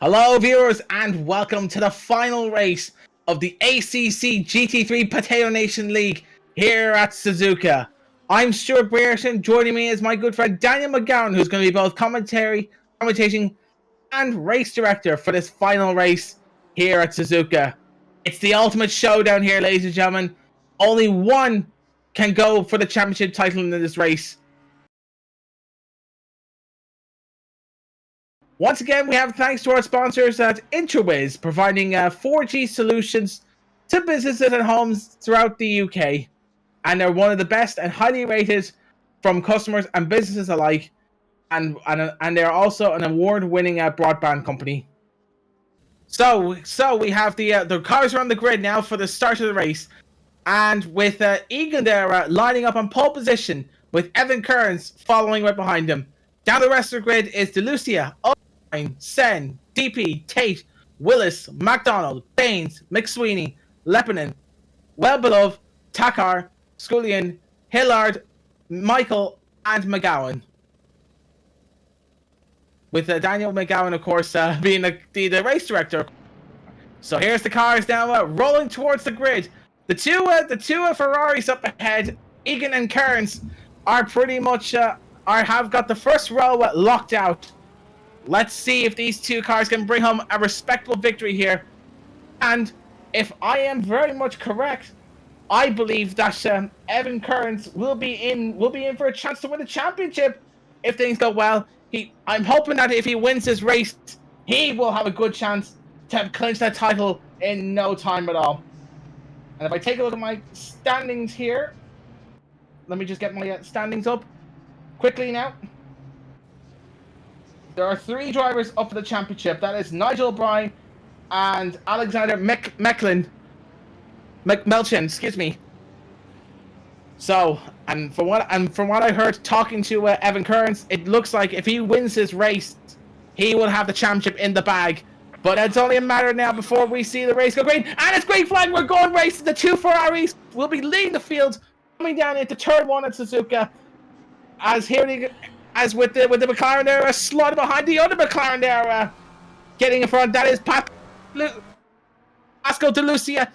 Hello viewers and welcome to the final race of the ACC GT3 Potato Nation League here at Suzuka. I'm Stuart Brereton. Joining me is my good friend Daniel McGowan, who's going to be both commentating and race director for this final race here at Suzuka. It's the ultimate showdown here, ladies and gentlemen. Only one can go for the championship title in this race. Once again, we have thanks to our sponsors at Intrawiz, providing 4G solutions to businesses and homes throughout the UK. And they're one of the best and highly rated from customers and businesses alike. And they're also an award-winning broadband company. So we have the cars are on the grid now for the start of the race. And with Egan there lining up on pole position, with Evan Kearns following right behind him. Down the rest of the grid is DeLucia, Sen, DP, Tate, Willis, MacDonald, Baines, McSweeney, Lepinen, Wellbeloved, Takar, Scullion, Hillard, Michael, and McGowan. With Daniel McGowan, of course, being the race director. So here's the cars now rolling towards the grid. The two Ferraris up ahead, Egan and Kearns, are pretty much have got the first row locked out. Let's see if these two cars can bring home a respectable victory here. And if I am very much correct, I believe that Evan Kearns will be in for a chance to win the championship if things go well. I'm hoping that if he wins this race, he will have a good chance to clinch that title in no time at all. And if I take a look at my standings here, let me just get my standings up quickly now. There are 3 drivers up for the championship. That is Nigel O'Brien and Alexander Melchin, excuse me. So, and from what I heard talking to Evan Kearns, it looks like if he wins this race, he will have the championship in the bag. But it's only a matter now before we see the race go green. And it's green flag. We're going racing. The 2 Ferraris will be leading the field, coming down into turn 1 at Suzuka. As with the McLaren there, slotted behind the other McLaren there, getting in front. That is Pascal DeLucia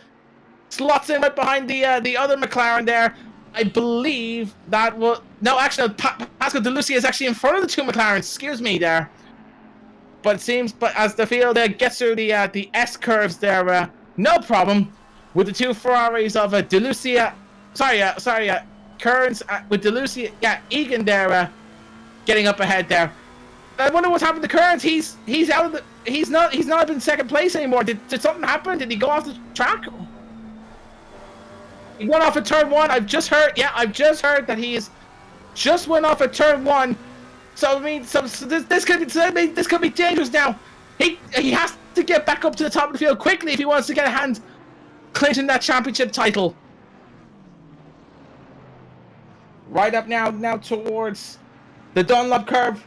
slots in right behind the other McLaren there. I believe that will Pascal DeLucia is actually in front of the 2 McLarens. Excuse me there. But it seems, as the field gets through the S curves there, no problem with the 2 Ferraris of DeLucia. Kearns with DeLucia. Yeah, Egan there. Getting up ahead there. I wonder what's happened to Kearns. He's out of the. He's not in second place anymore. Did something happen? Did he go off the track? He went off at turn 1. I've just heard that he is just went off at turn 1. So I mean, this could be dangerous now. He has to get back up to the top of the field quickly if he wants to get a hand clinching that championship title. Right up now towards the Dunlop curve.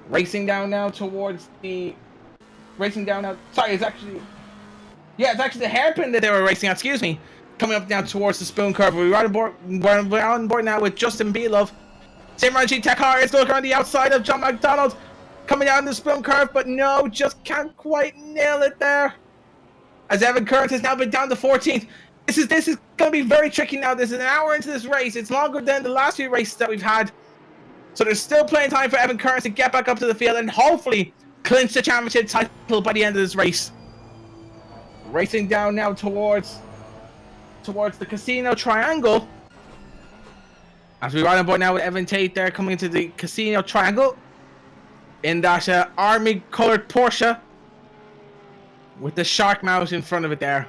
Racing down now. Sorry, it's actually the hairpin that they were racing at. Excuse me. Coming up now towards the spoon curve. We're on board now with Justin Beelove. Simran G Takar is looking on the outside of John McDonald. Coming down the spoon curve, but no, just can't quite nail it there. As Evan Kearns has now been down to 14th. This is going to be very tricky now. This is an hour into this race. It's longer than the last few races that we've had. So there's still plenty of time for Evan Kearns to get back up to the field and hopefully clinch the championship title by the end of this race. Racing down now towards the Casino Triangle. As we ride on board now with Evan Tate there coming into the Casino Triangle. In that army-colored Porsche. With the shark mouth in front of it there.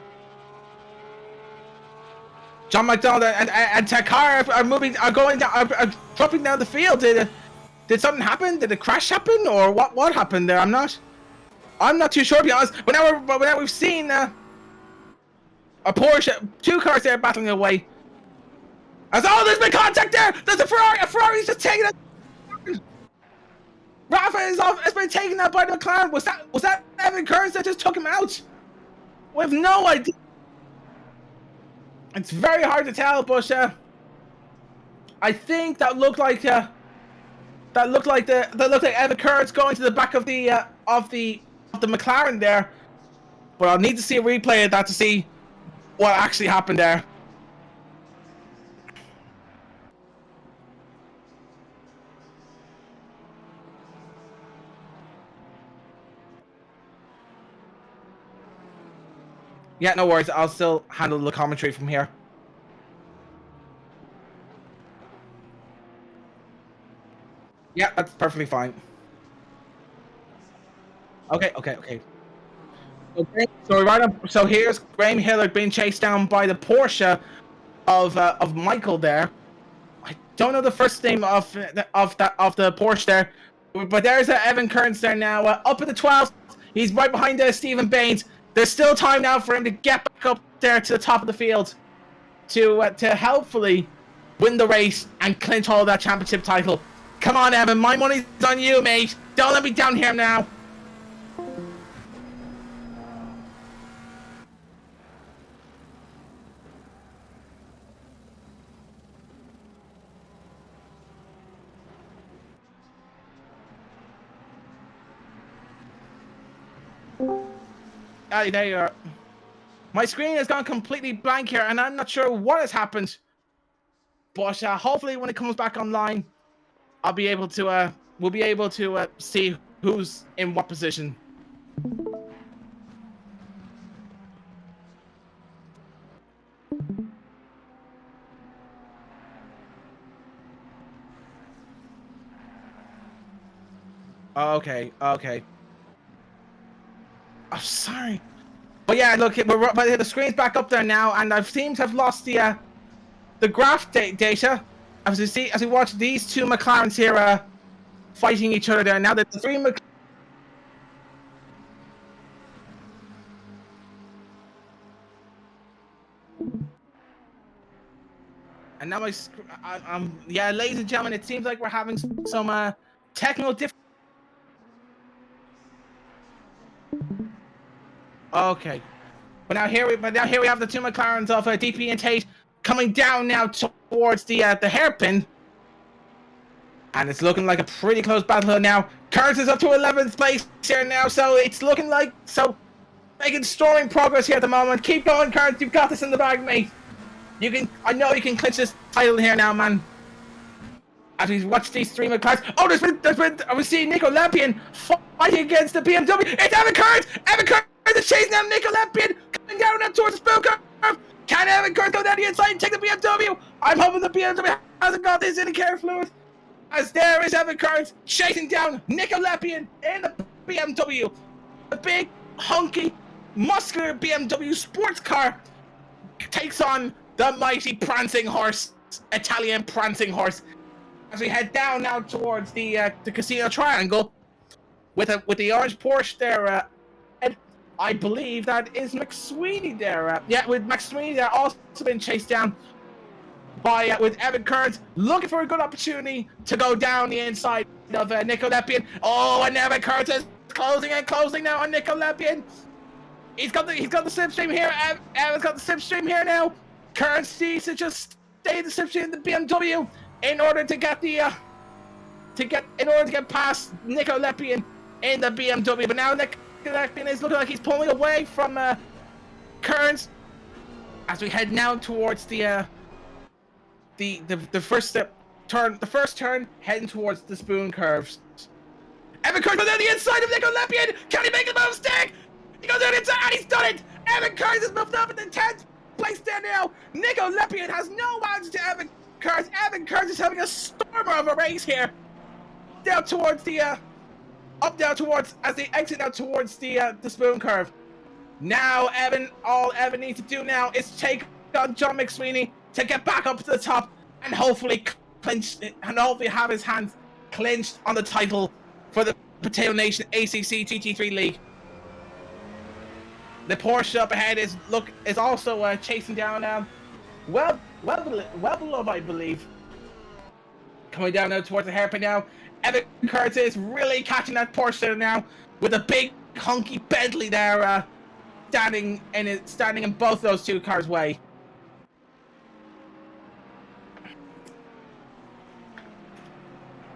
John McDonald and Takar are dropping down the field. Did something happen? Did a crash happen, or what happened there? I'm not too sure, to be honest. But now we've seen a Porsche, 2 cars there battling away. There's been contact there. There's a Ferrari. A Ferrari's just taking it. Rafa has been taken out by the McLaren. Was that Evan Kearns that just took him out? We have no idea. It's very hard to tell, but I think that looked like That looked like Evan Kurtz going to the back of the McLaren there. But I'll need to see a replay of that to see what actually happened there. Yeah, no worries. I'll still handle the commentary from here. Yeah, that's perfectly fine. Okay. So here's Graham Hillard being chased down by the Porsche of Michael there. I don't know the first name of the Porsche there, but there's Evan Kearns there now, up at the 12th. He's right behind Stephen Baines. There's still time now for him to get back up there to the top of the field to hopefully win the race and clinch all that championship title. Come on, Evan, my money's on you, mate. Don't let me down here now. There you are. My screen has gone completely blank here, and I'm not sure what has happened. But hopefully, when it comes back online, I'll be able to. We'll be able to see who's in what position. Okay. I'm sorry. But yeah, look, but the screen's back up there now, and I seem to have lost the graph data. As we watch these two McLarens here fighting each other there. Now the three and now yeah, ladies and gentlemen, it seems like we're having some technical difficulties. Okay. But now here we have the two McLarens of DP and Tate coming down now towards the hairpin. And it's looking like a pretty close battle now. Kearns is up to 11th place here now, so it's looking like making soaring progress here at the moment. Keep going, Kearns. You've got this in the bag, mate. I know you can clinch this title here now, man. As we watch these three McLarens. Oh, we see Nico Lampion fighting against the BMW. It's Evan Kearns! Evan Kearns is chasing down Nico Lampion, coming down now towards the spoon curve. Can Evan Kearns go down the inside and take the BMW? I'm hoping the BMW hasn't got this indicator fluid. As there is Evan Kearns chasing down Nico Lampion in the BMW. The big, hunky, muscular BMW sports car takes on the mighty prancing horse, Italian prancing horse. As we head down now towards the Casino Triangle, with the orange Porsche there, I believe that is McSweeney there. Yeah, with McSweeney there also been chased down by with Evan Kearns, looking for a good opportunity to go down the inside of Nico Lampion. Oh, and Evan Kearns is closing now on Nico Lampion. He's got the slipstream here. Evan's got the slipstream here now. Kearns needs to just stay the slipstream in the BMW in order to get past Nico Lampion in the BMW. But now Nico Lampion is looking like he's pulling away from Kearns as we head now towards the first turn, heading towards the spoon curves. Evan Kearns goes down the inside of Nico Lampion. Can he make the move stick? He goes down the inside and he's done it. Evan Kearns has moved up in the 10th place there now. Nico Lampion has no answer to Evan Kearns. Evan Kearns is having a stormer of a race here. Down towards as they exit now towards the spoon curve. Now all Evan needs to do now is take on John McSweeney to get back up to the top and hopefully have his hands clinched on the title for the Potato Nation ACC GT3 League. The Porsche up ahead is also chasing down well below, I believe. Coming down now towards the hairpin now. Evan Kearns is really catching that Porsche now with a big hunky Bentley there standing in both those two cars' way.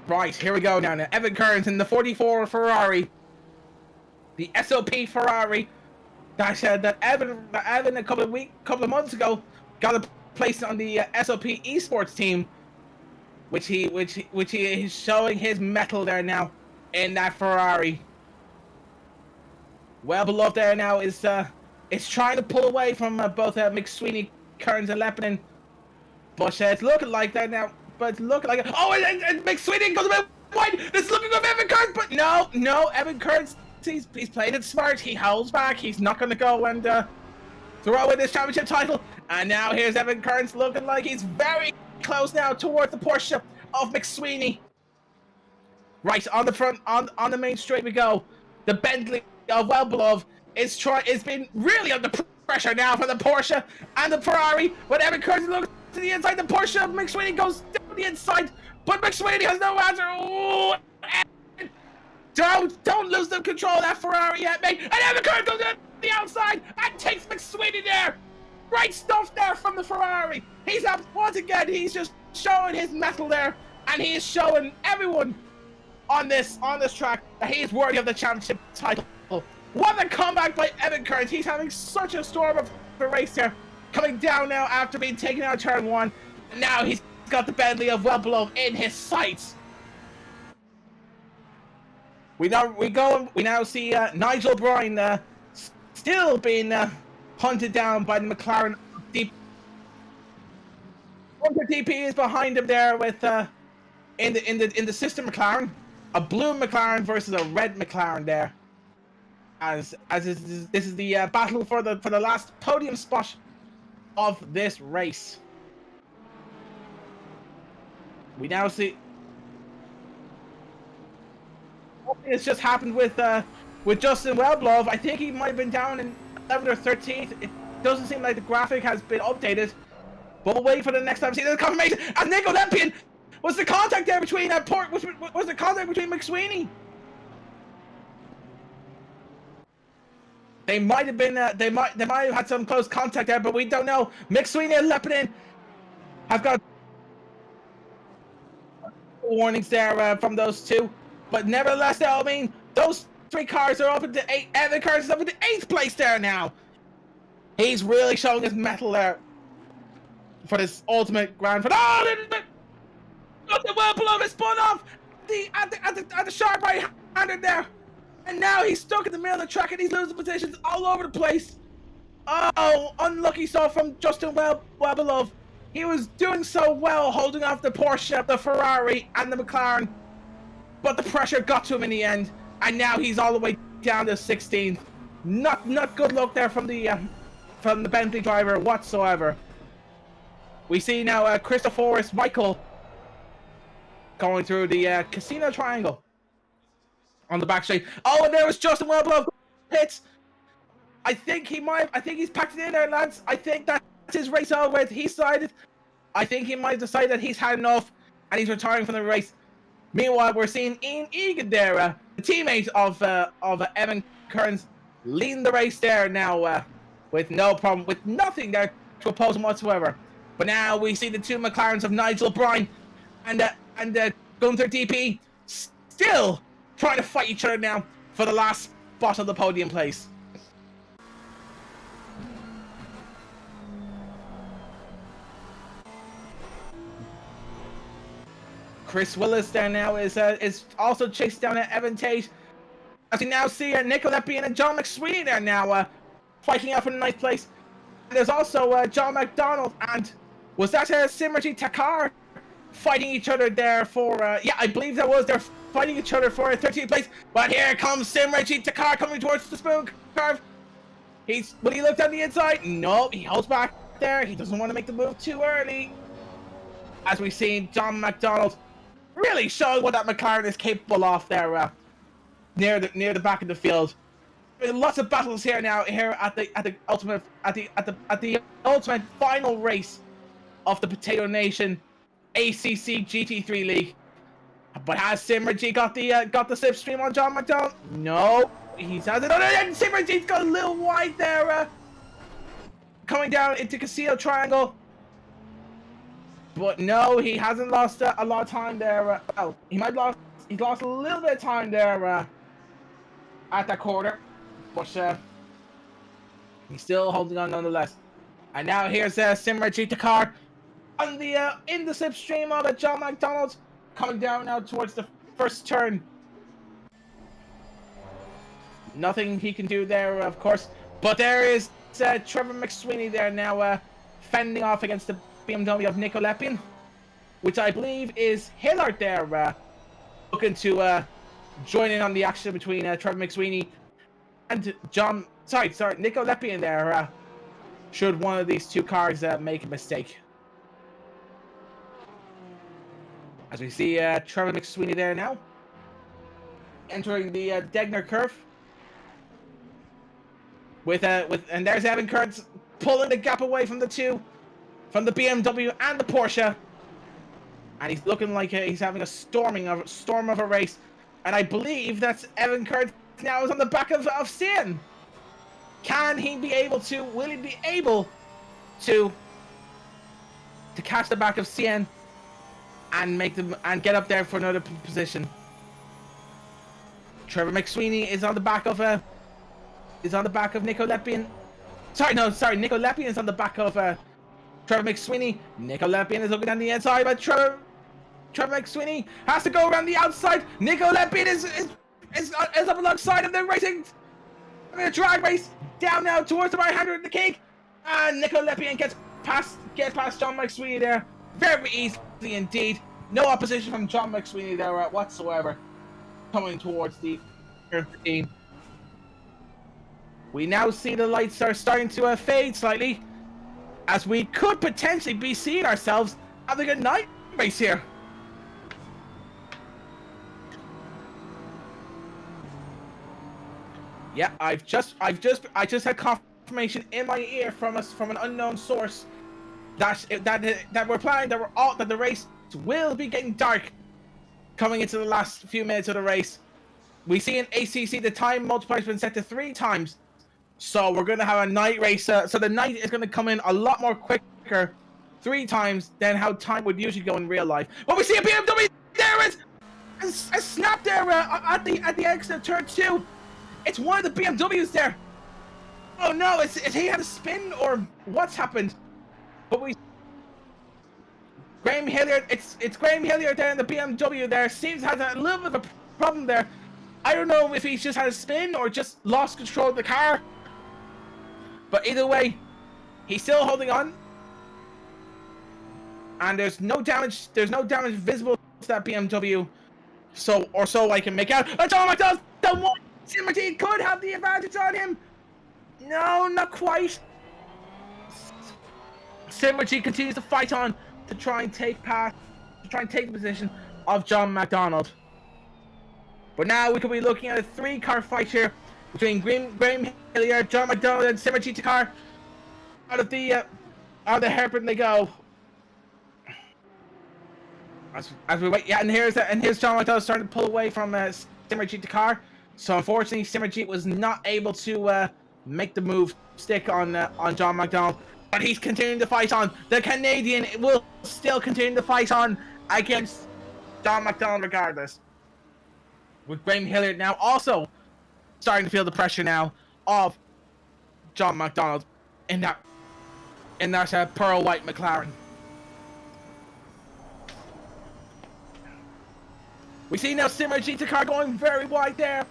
Right, here we go now. Evan Kearns in the 44 Ferrari. The SOP Ferrari. That Evan a couple of months ago got a place on the SOP esports team, which he is showing his mettle there now in that Ferrari. Well beloved there now is trying to pull away from both McSweeney, Kearns, and Leppinen, but it's looking like that now. But it's looking like and McSweeney goes a bit wide. It's looking like Evan Kearns, but no, Evan Kearns. He's played it smart. He holds back. He's not going to go and throw in this championship title. And now here's Evan Kearns looking like he's very close now towards the Porsche of McSweeney. Right on the front, on the main straight we go. The Bentley of well beloved is been really under pressure now for the Porsche and the Ferrari. When Evan Kearns looks to the inside, the Porsche of McSweeney goes down the inside, but McSweeney has no answer. Ooh, Don't lose the control of that Ferrari yet, mate. And Evan Kearns goes down the outside and takes McSweeney there. Great stuff there from the Ferrari. He's up once again. He's just showing his mettle there, and he is showing everyone on this track that he is worthy of the championship title. What a comeback by Evan Kearns. He's having such a storm of a race here, coming down now after being taken out of turn one. And now he's got the Bentley of well beloved in his sights. We now see Nigel Bryan still being hunted down by the McLaren. Hunter DP is behind him there with in the sister McLaren, a blue McLaren versus a red McLaren there. As this is the battle for the last podium spot of this race. We now see. It's just happened with Justin Wellblove. I think he might have been down in 11th or 13th. It doesn't seem like the graphic has been updated. But we'll wait for the next time to see the confirmation. And Nick Olympian was the contact there between was the contact between McSweeney. They might have been they might have had some close contact there, but we don't know. McSweeney and Leppinen have got warnings there from those two. But nevertheless, though, I mean, those three cars are up into 8. Evan Kearns is up into 8th place there now. He's really showing his mettle there for this ultimate grand finale. Oh, the well below is spun off at the sharp right-hander there. And now he's stuck in the middle of the track and he's losing positions all over the place. Oh, unlucky stuff from Justin Wellbeloved. He was doing so well holding off the Porsche, the Ferrari, and the McLaren. But the pressure got to him in the end, and now he's all the way down to 16th. Not good luck there from the Bentley driver whatsoever. We see now Christopher Michael going through the Casino Triangle on the back straight. Oh, and there was Justin Wellbeloved hits. I think he's packed it in there, lads. I think that's his race over with. He decided. I think he might decide that he's had enough, and he's retiring from the race. Meanwhile, we're seeing Ian Egan there, the teammate of Evan Kearns, leading the race there now with no problem, with nothing there to oppose him whatsoever. But now we see the two McLarens of Nigel Bryan and Gunther DP still trying to fight each other now for the last spot of the podium place. Chris Willis there now is also chased down at Evan Tate. As we now see Nick Olympian and John McSweeney there now fighting out for the 9th place. And there's also John McDonald and was that Simmerji Takar fighting each other there for yeah, I believe that was. They're fighting each other for a 13th place. But here comes Simmerji Takar coming towards the spoon curve. Will he look down the inside? No, he holds back there. He doesn't want to make the move too early. As we see John McDonald really showing what that McLaren is capable of there near the back of the field. Lots of battles here now at the ultimate final race of the Potato Nation ACC GT3 League. But has Simmerji got the slipstream on John McDonald? No, he has it. And Simmerji's got a little wide there, coming down into Casino Triangle. But no, he hasn't lost a lot of time there. Well, he's lost a little bit of time there at that corner, but he's still holding on nonetheless. And now here's Simmerji Takar on the in the slipstream of John McDonald, coming down now towards the first turn. Nothing he can do there, of course. But there is Trevor McSweeney there now, fending off against the BMW of Nico Lepin, which I believe is Hillard there, looking to join in on the action between Trevor McSweeney and Nico Lepin there, should one of these two cars make a mistake. As we see Trevor McSweeney there now, entering the Degner curve. And there's Evan Kurtz pulling the gap away from the BMW and the Porsche, and he's looking like he's having a storm of a race. And I believe that's Evan Kurtz now is on the back of Cian. Can he be able to? Will he be able to catch the back of Cian and make them and get up there for another position? Trevor McSweeney is on the back of Nico Lepin. Nico Lepin is on the back of Trevor McSweeney. Nico Lepin is looking on the inside, but Trevor McSweeney has to go around the outside. Nico Lepin is up alongside him. They're racing in a drag race down now towards the right hander of the cake, and Nico Lepin gets past John McSweeney there very easily indeed. No opposition from John McSweeney there whatsoever. Coming towards the 13. We now see the lights are starting to fade slightly, as we could potentially be seeing ourselves having a night race here. Yeah, I just had confirmation in my ear from an unknown source that the race will be getting dark coming into the last few minutes of the race. We see in ACC the time multiplier has been set to 3 times. So we're going to have a night race. So the night is going to come in a lot more quicker 3 times than how time would usually go in real life. But we see a BMW. There is a snap there at the exit of turn 2. It's one of the BMWs there. Oh no, is he had a spin or what's happened? But Graham Hilliard, it's Graham Hilliard there in the BMW there. Seems to have a little bit of a problem there. I don't know if he's just had a spin or just lost control of the car. But either way, he's still holding on. And there's no damage visible to that BMW. So I can make out. Oh, John McDonald, the one Timothy could have the advantage on him. No, not quite. Simmergy continues to fight on to try and take the position of John McDonald. But now we could be looking at a 3-car fight here between Graham Hilliard, John McDonald, and Simmergy Takar. Out of the hairpin they go. As we wait, yeah, and here's John McDonald starting to pull away from Simmergy Takar. So unfortunately, Simmergy was not able to make the move stick on John McDonald. But he's continuing to fight on. The Canadian will still continue to fight on against John McDonald regardless. With Graham Hilliard now also starting to feel the pressure now of John McDonald in that pearl white McLaren. We see now Simmergy Takar going very wide there.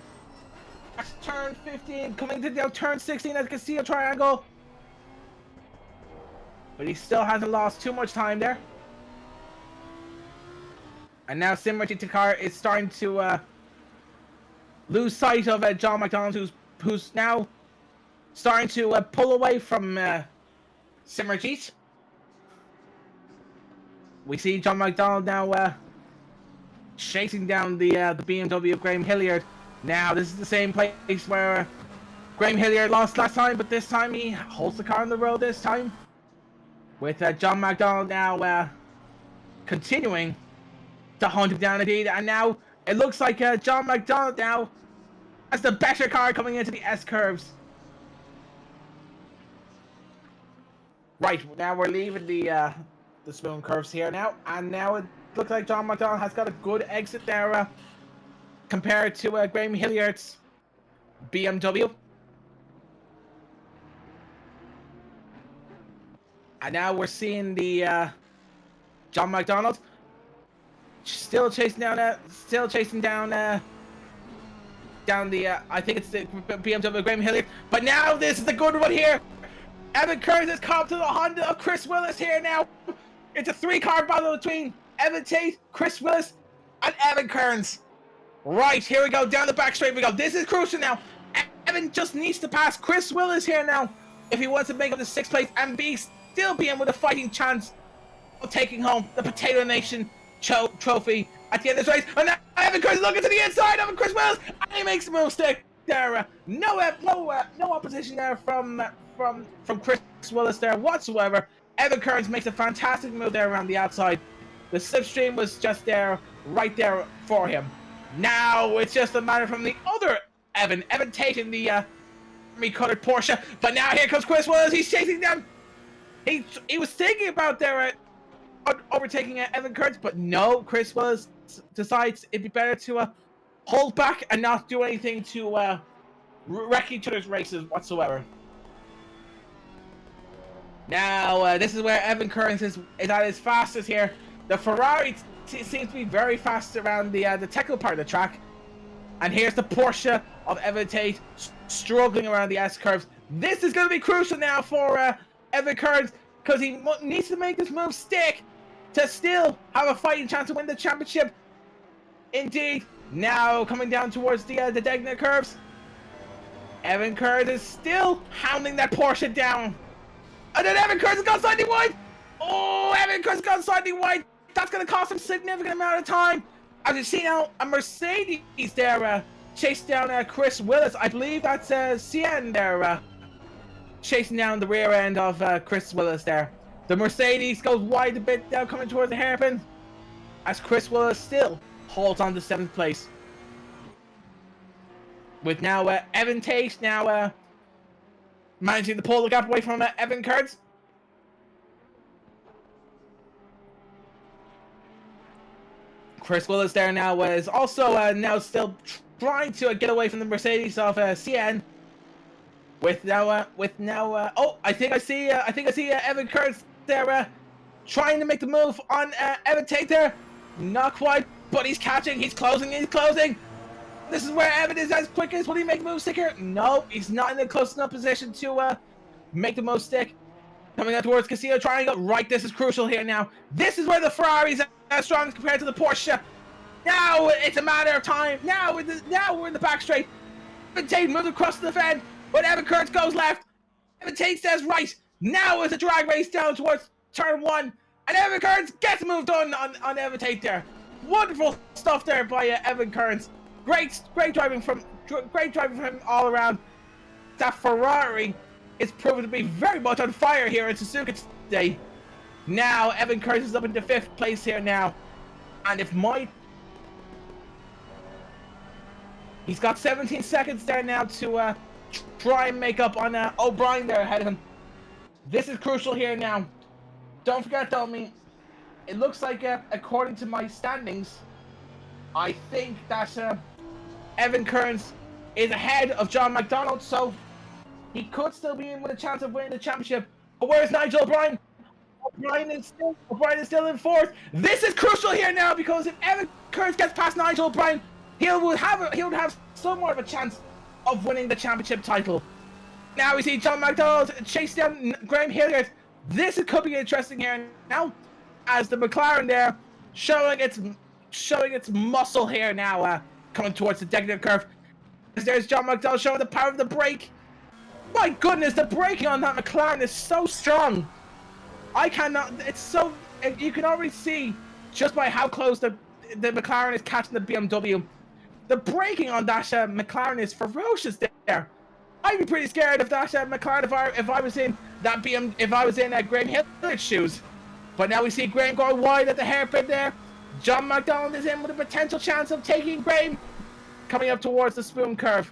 That's turn 15, coming to now turn 16 as you can see a triangle. But he still hasn't lost too much time there. And now Simmerji Takar is starting to lose sight of John McDonald, who's now starting to pull away from Simmerji. We see John McDonald now chasing down the BMW of Graham Hilliard. Now this is the same place where Graham Hilliard lost last time, but this time he holds the car on the road this time. With John McDonald now continuing to hunt him down indeed. And now it looks like John McDonald now has the better car coming into the S-curves. Right, now we're leaving the the spoon curves here now, and now it looks like John McDonald has got a good exit there compared to Graham Hilliard's BMW. And now we're seeing the John McDonald still chasing down down the I think it's the BMW Graham Hilliard. But now this is the good one here. Evan Kearns has come to the Honda of Chris Willis here now. It's a 3-car battle between Evan Tate, Chris Willis, and Evan Kearns. Right, here we go, down the back straight we go. This is crucial now. Evan just needs to pass Chris Willis here now if he wants to make up the 6th place and still be in with a fighting chance of taking home the Potato Nation trophy at the end of this race. And now Evan Kearns looking to the inside of Chris Willis, and he makes a mistake there. No opposition there from Chris Willis there whatsoever. Evan Kearns makes a fantastic move there around the outside. The slipstream was just there, right there for him. Now it's just a matter from the other Evan Tate in the army-colored Porsche. But now here comes Chris Willis. He's chasing them. He was thinking about their overtaking Evan Kearns, but no. Chris Willis decides it'd be better to hold back and not do anything to wreck each other's races whatsoever. Now this is where Evan Kearns is at his fastest here. The Ferrari seems to be very fast around the technical part of the track, and here's the Porsche of Evan Tate struggling around the S curves. This is going to be crucial now for Evan Kearns, because he needs to make this move stick to still have a fighting chance to win the championship. Indeed, now coming down towards the Degner curves, Evan Kearns is still hounding that Porsche down. And then Evan Kearns has gone slightly wide. Oh, Evan Kearns has gone slightly wide. That's going to cost him a significant amount of time. As you see now, a Mercedes there chased down Chris Willis. I believe that's CN there chasing down the rear end of Chris Willis there. The Mercedes goes wide a bit now, coming towards the hairpin, as Chris Willis still holds on to 7th place. With now Evan Tate now managing to pull the gap away from Evan Kearns. Chris Willis there now is also now still trying to get away from the Mercedes of CN. With now oh, I think I see Evan Kearns there trying to make the move on Evan Tate there. Not quite, but he's catching, he's closing. This is where Evan is as quick as. Will he make the move stick here? No, he's not in a close enough position to make the move stick. Coming out towards Casino Triangle. Right, this is crucial here now. This is where the Ferrari's are strong compared to the Porsche. Now it's a matter of time. Now we're in the back straight. Evan Tate moves across the fence, but Evan Kearns goes left. Evan Tate says right. Now it's a drag race down towards turn 1, and Evan Kearns gets moved on Evan Tate there. Wonderful stuff there by Evan Kearns. Great driving from him all around. That Ferrari is proven to be very much on fire here in Suzuka today. Now Evan Kearns is up into 5th place here now, and he's got 17 seconds there now to try and make up on O'Brien there ahead of him. This is crucial here now. Don't forget though, it looks like according to my standings, I think that Evan Kearns is ahead of John McDonald, so he could still be in with a chance of winning the championship. But where's Nigel O'Brien? O'Brien is still in 4th. This is crucial here now, because if Evan Kearns gets past Nigel O'Brien, he'll have somewhat of a chance of winning the championship title. Now we see John McDonald chase down Graham Hilliard. This could be interesting here now, as the McLaren there showing its muscle here now, coming towards the Degner curve. There's John McDonald showing the power of the brake. My goodness, the braking on that McLaren is so strong. You can already see just by how close the McLaren is catching the BMW. The braking on that McLaren is ferocious there. I'd be pretty scared of that McLaren if I was in Graham Hilliard's shoes. But now we see Graham going wide at the hairpin there. John McDonald is in with a potential chance of taking Graham, coming up towards the spoon curve.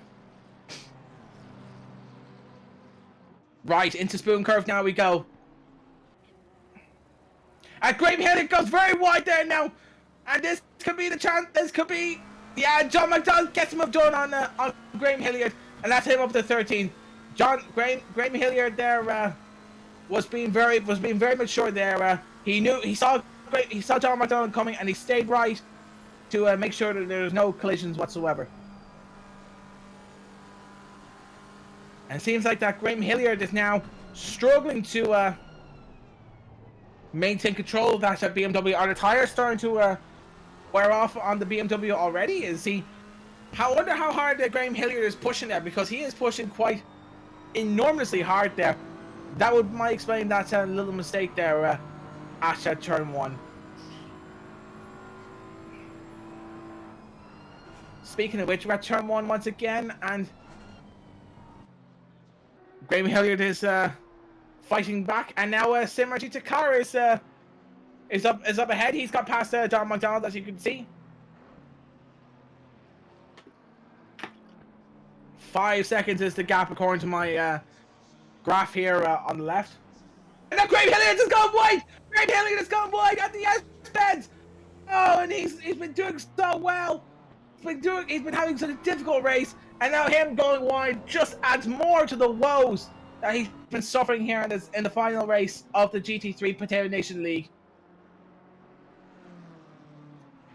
Right, into spoon curve now we go. And Graham Hilliard goes very wide there now. And this could be the chance. This could be. Yeah, John McDonald gets him up done on Graham Hilliard. And that's him up to 13. Graham Hilliard there was being very mature there. He saw John McDonald coming and he stayed right to make sure that there's no collisions whatsoever. And it seems like that Graham Hilliard is now struggling to maintain control of that BMW. Are the tires starting to wear off on the BMW already? I wonder how hard Graham Hilliard is pushing there, because he is pushing quite enormously hard there. That might explain that little mistake there at turn 1. Speaking of which, we're at turn 1 once again, and Graham Hilliard is fighting back, and now Simmer GT3 is up ahead. He's got past John McDonald, as you can see. 5 seconds is the gap according to my graph here on the left. And now Graham Hilliard has gone wide! Graham Hilliard has gone wide at the S-bends! Oh, and he's been doing so well. He's been having such a difficult race, and now him going wide just adds more to the woes that he's been suffering here in the final race of the GT3 Potato Nation League.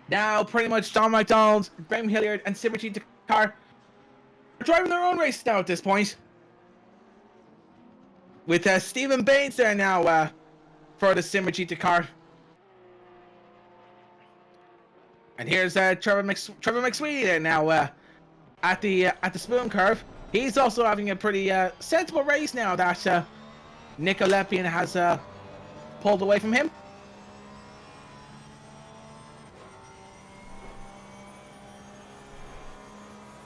Now, pretty much John McDonald, Graham Hilliard, and Simmer GT3 are driving their own race now at this point. With Stephen Baines there now for the Simmer GT3. And here's Trevor McSweeney there now at the spoon curve. He's also having a pretty sensible race now that Nico Lepian has pulled away from him.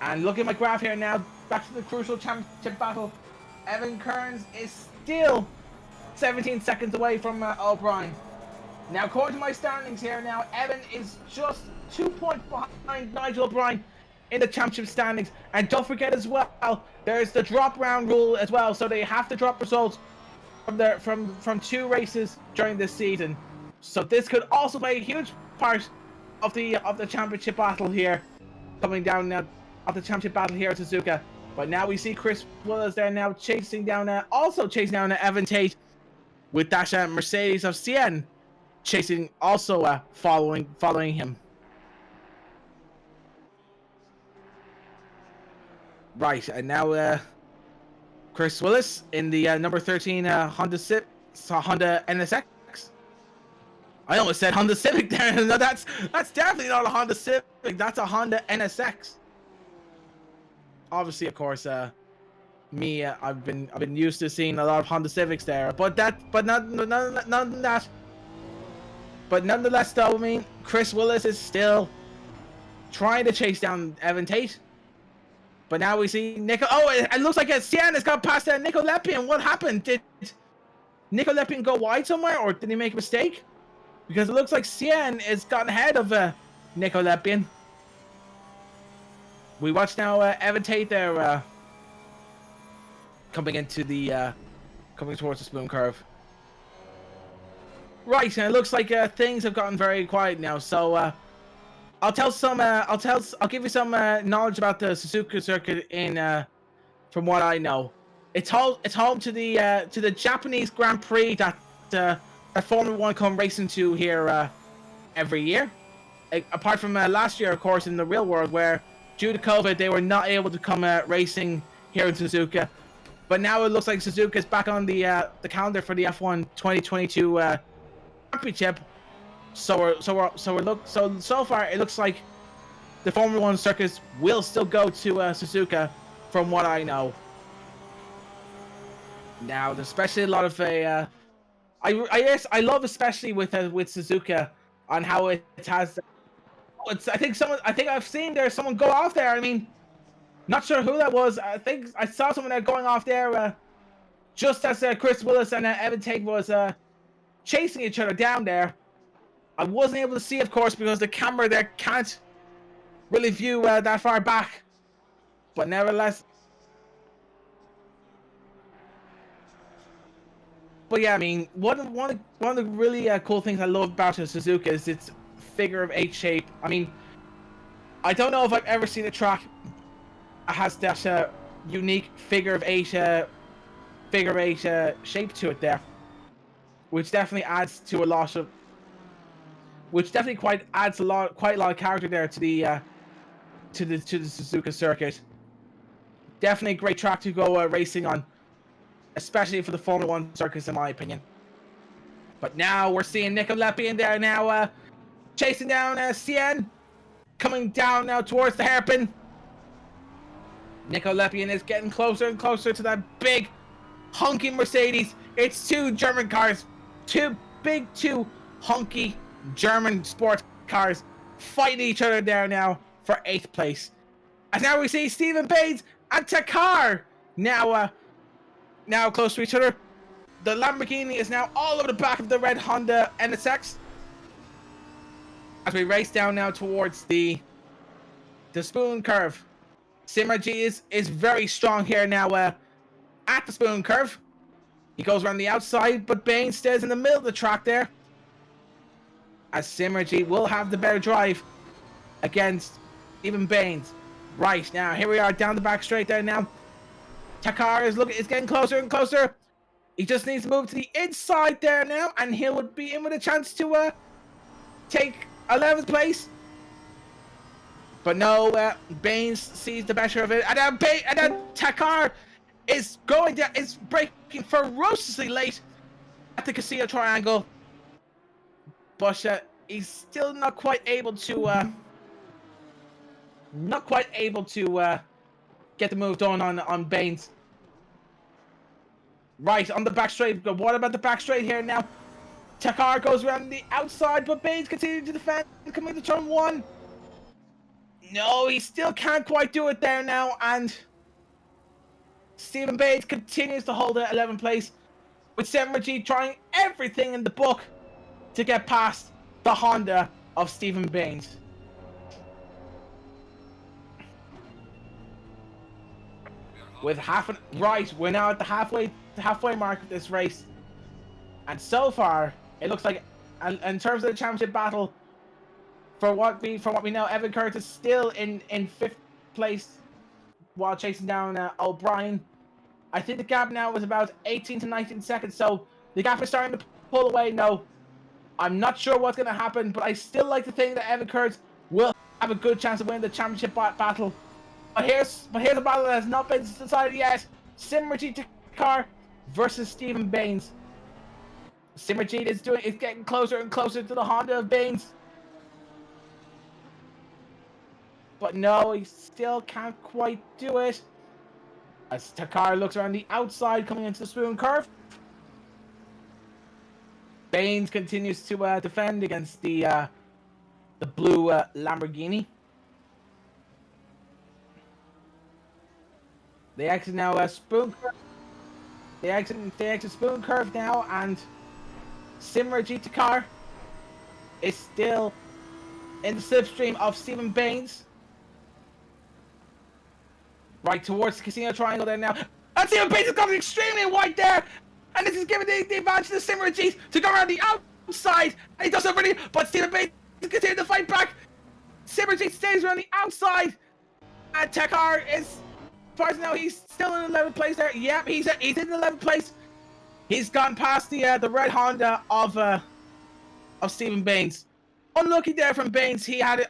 And look at my graph here now. Back to the crucial championship battle. Evan Kearns is still 17 seconds away from O'Brien. Now, according to my standings here now, Evan is just 2 points behind Nigel O'Brien in the championship standings. And don't forget as well, there's the drop round rule as well. So they have to drop results from 2 races during this season. So this could also play a huge part of the championship battle here, coming down now. Of the championship battle here at Suzuka. But now we see Chris Willis there now chasing down Evan Tate with that Mercedes of Cien chasing, also following him. Right, and now Chris Willis in the number 13 Honda NSX. I almost said Honda Civic there. No, that's definitely not a Honda Civic. That's a Honda NSX. Obviously, of course, I've been used to seeing a lot of Honda Civics there, but nonetheless, though, I mean, Chris Willis is still trying to chase down Evan Tate. But now we see Nico. Oh, it looks like Cien has got past Nico Lepian. What happened? Did Nico Lepian go wide somewhere, or did he make a mistake? Because it looks like Cien has gotten ahead of Nico Lepian. We watch now Evan Tate there coming towards the spoon curve. Right, and it looks like things have gotten very quiet now. So I'll give you some knowledge about the Suzuka circuit from what I know. It's home to the Japanese Grand Prix that Formula 1 come racing to here every year. Apart from last year, of course, in the real world, where due to COVID, they were not able to come racing here in Suzuka. But now it looks like Suzuka is back on the calendar for the F1 2022 championship. So far it looks like the Formula 1 circuits will still go to Suzuka, from what I know. Now, there's especially a lot of I love especially with Suzuka on how it has. I think I've seen there's someone go off there. I mean, not sure who that was. I think I saw someone there going off there just as Chris Willis and Evan Tate was chasing each other down there. I wasn't able to see, of course, because the camera there can't really view that far back. But nevertheless, But yeah, I mean, one of the really cool things I love about a Suzuka is its figure of eight shape. I mean, I don't know if I've ever seen a track that has that unique figure of eight shape to it there, which definitely adds to a lot of, which definitely quite a lot of character there to the to the Suzuka circuit. Definitely a great track to go racing on, especially for the Formula One circuits, in my opinion. But now we're seeing Nico Leppi in there now, chasing down Cien, coming down now towards the hairpin. Nico Leppian is getting closer and closer to that big, hunky Mercedes. It's two German cars, two hunky German sports cars fighting each other there now for 8th place. And now we see Stephen Baines and Takar now close to each other. The Lamborghini is now all over the back of the red Honda NSX. As we race down now towards the spoon curve. Simmer G is very strong here now at the spoon curve. He goes around the outside, but Baines stays in the middle of the track there. As Simmer G will have the better drive against even Baines. Right, now here we are down the back straight there now. Takar is getting closer and closer. He just needs to move to the inside there now, and he would be in with a chance to take 11th place. But no, Baines sees the better of it, and then Takar is going down, is braking ferociously late at the Casino Triangle, but he's still not quite able to get the move done on Baines. Right, on the back straight. But what about the back straight here now? Takar goes around the outside, but Baines continues to defend, coming to turn 1. No, he still can't quite do it there now, and Stephen Baines continues to hold the 11th place, with Semmer G trying everything in the book to get past the Honda of Stephen Baines. With we're now at the halfway mark of this race, and so far it looks like, in terms of the championship battle, from what we know, Evan Curtis still in 5th place while chasing down O'Brien. I think the gap now is about 18 to 19 seconds, so the gap is starting to pull away. No, I'm not sure what's going to happen, but I still like to think that Evan Curtis will have a good chance of winning the championship battle. But here's a battle that has not been decided yet. Simmerjeet Takar versus Stephen Baines. Simmerjeet is getting closer and closer to the Honda of Baines. But no, he still can't quite do it. As Takar looks around the outside, coming into the spoon curve. Baines continues to defend against the blue Lamborghini. They exit now spoon curve. They exit spoon curve now, and Simmerjeet Takar is still in the slipstream of Stephen Baines. Right towards the Casino Triangle there now. And Stephen Baines is coming extremely wide there. And this is giving the advantage to Simmerjeet to go around the outside. And he does so really, but Stephen Baines continues to fight back. Simmerjeet stays around the outside. And Takar is, as far as now, he's still in 11th place there. Yep, he's in 11th place. He's gone past the red Honda of Stephen Baines. Unlucky there from Baines. He had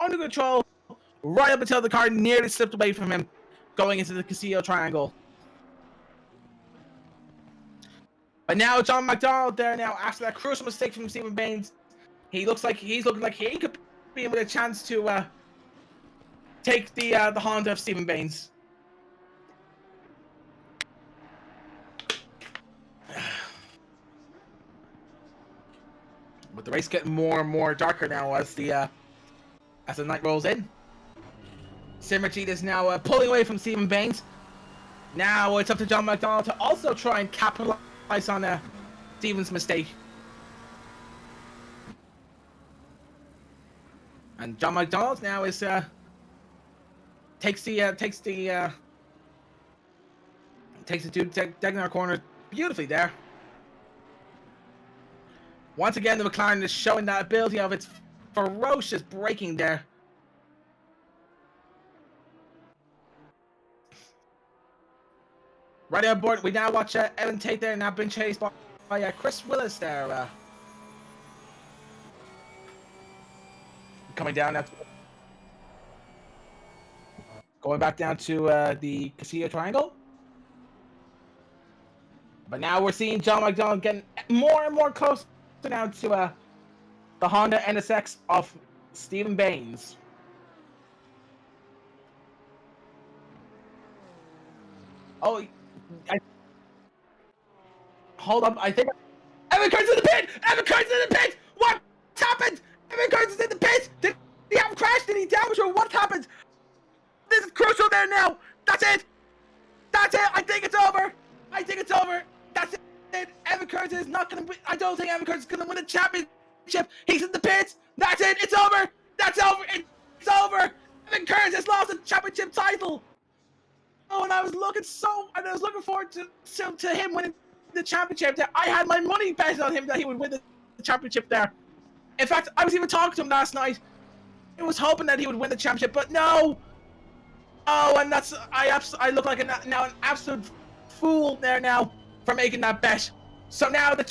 under control right up until the car nearly slipped away from him, going into the Casino Triangle. But now John McDonald there now, after that crucial mistake from Stephen Baines, he's looking like he could be with a chance to take the Honda of Stephen Baines. But the race getting more and more darker now as the night rolls in. Simmerjeet is now pulling away from Stephen Baines. Now it's up to John McDonald to also try and capitalize on Stephen's mistake. And John McDonald now is takes the two Degnar corner beautifully there. Once again, the McLaren is showing that ability of its ferocious braking there. Right on board, we now watch Evan Tate there, now being chased by Chris Willis there. Coming down now. Going back down to the Casilla Triangle. But now we're seeing John McDonald getting more and more close now to the Honda NSX of Stephen Baines. Oh, hold up, I think Evan Kearns in the pit! Evan Kearns in the pit! What happened? Evan Kearns is in the pit! Did he have a crash? Did he damage or what happened? This is crucial there now! That's it! That's it! I think it's over! I think it's over! That's it! Evan Kearns is not gonna I don't think Evan Kearns is gonna win the championship! He's in the pits! That's it! It's over! That's over! It's over! Evan Kearns has lost the championship title! Oh, and I was looking forward to him winning the championship there. I had my money bet on him that he would win the championship there. In fact, I was even talking to him last night. I was hoping that he would win the championship, but no! Oh, and I look like now an absolute fool there now for making that bet. So now the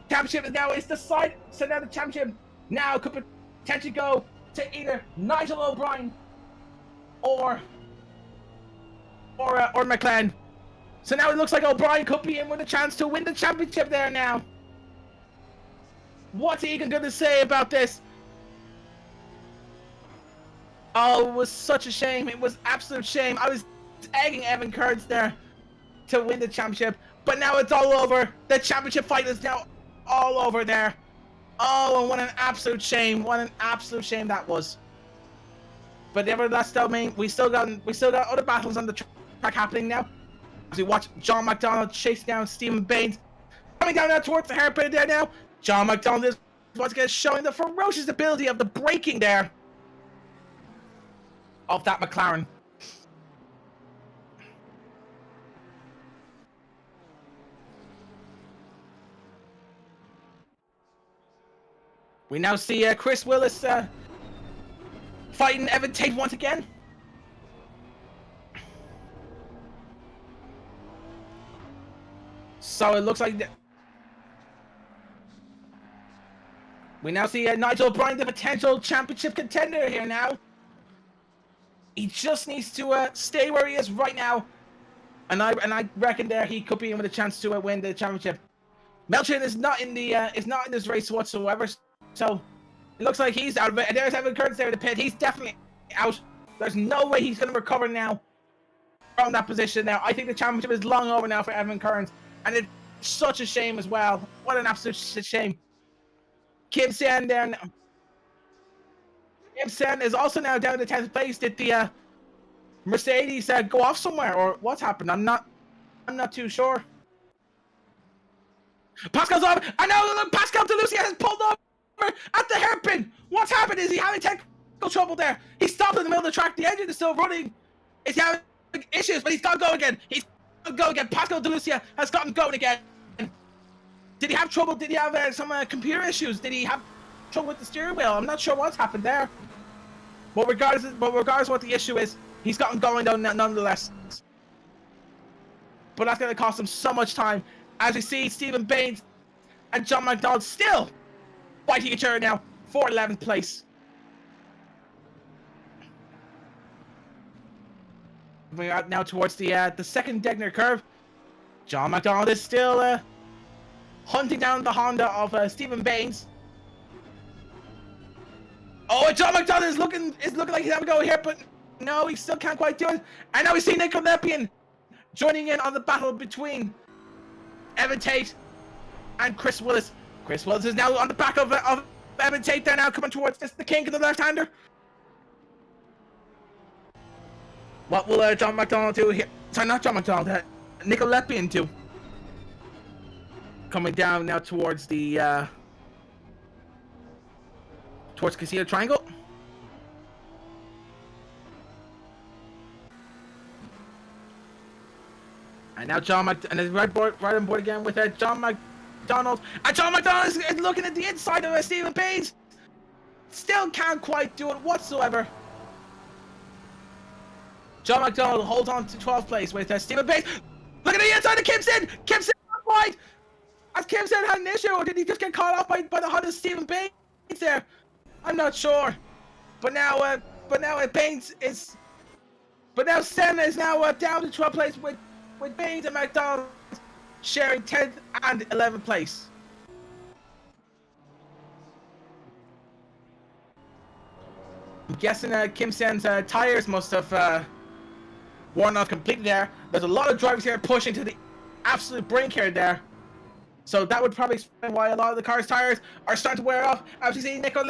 championship is decided. So now the championship now could potentially go to either Nigel O'Brien or McLaren. So now it looks like O'Brien could be in with a chance to win the championship there now. What's Egan going to say about this? Oh, it was such a shame. It was absolute shame. I was egging Evan Kearns there to win the championship. But now it's all over. The championship fight is now all over there. Oh, and what an absolute shame. What an absolute shame that was. But nevertheless, though, I mean, we still got other battles on the track happening now. As we watch John McDonald chase down Stephen Baines. Coming down now towards the hairpin there now. John McDonald is once again showing the ferocious ability of the braking there of that McLaren. We now see Chris Willis fighting Evan Tate once again. So it looks like we now see Nigel O'Brien, the potential championship contender here now. He just needs to stay where he is right now, and I reckon there he could be in with a chance to win the championship. Melchin is not in this race whatsoever, so it looks like he's out of it. And there's Evan Kearns there in the pit. He's definitely out. There's no way he's going to recover now from that position. Now I think the championship is long over now for Evan Kearns, and it's such a shame as well. What an absolute shame. Kim Sen there now. Kim Sen is also now down to 10th place. Did the Mercedes go off somewhere, or what's happened? I'm not too sure. Pascal's over. I know Pascal DeLucia has pulled over at the hairpin. What's happened? Is he having technical trouble there? He stopped in the middle of the track. The engine is still running. Is he having issues? But he's got to go again. He's got to go again. Pascal DeLucia has gotten going again. Did he have trouble? Did he have some computer issues? Did he have trouble with the steering wheel? I'm not sure what's happened there. But regardless of what the issue is, he's gotten going though nonetheless. But that's going to cost him so much time. As we see Stephen Baines and John McDonald still fighting each other now for 11th place. Moving out now towards the second Degner curve. John McDonald is still hunting down the Honda of Stephen Baines. Oh, and John McDonald is looking like he's having a go here, but no, he still can't quite do it. And now we see Nico Lepian joining in on the battle between Evan Tate and Chris Willis. Chris Willis is now on the back of Evan Tate there now, coming towards the king of the left-hander. What will John McDonald do here? Sorry, not John McDonald. Nico Lepian do. Coming down now towards the towards Casilla Triangle. And now John and is right on board again with John McDonald. And John McDonald is looking at the inside of Stephen Baines. Still can't quite do it whatsoever. John McDonald holds on to 12th place with Stephen Baines. Look at the inside of Kimson. Kimson not quite. As Kimson had an issue, or did he just get caught off by the Honda Stephen Baines there? I'm not sure. But now Baines is. But now Senna is now down to 12th place with Baines and McDonald sharing 10th and 11th place. I'm guessing Kim Sen's tires must have worn off completely there. There's a lot of drivers here pushing to the absolute brink here there. So that would probably explain why a lot of the car's tires are starting to wear off. As you see, Nico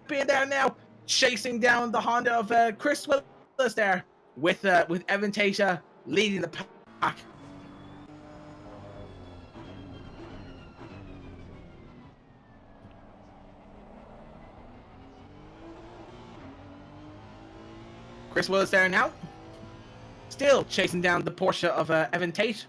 being there now, chasing down the Honda of Chris Willis there, with Evan Tasha leading the pack. Chris Willis there now, still chasing down the Porsche of Evan Tate.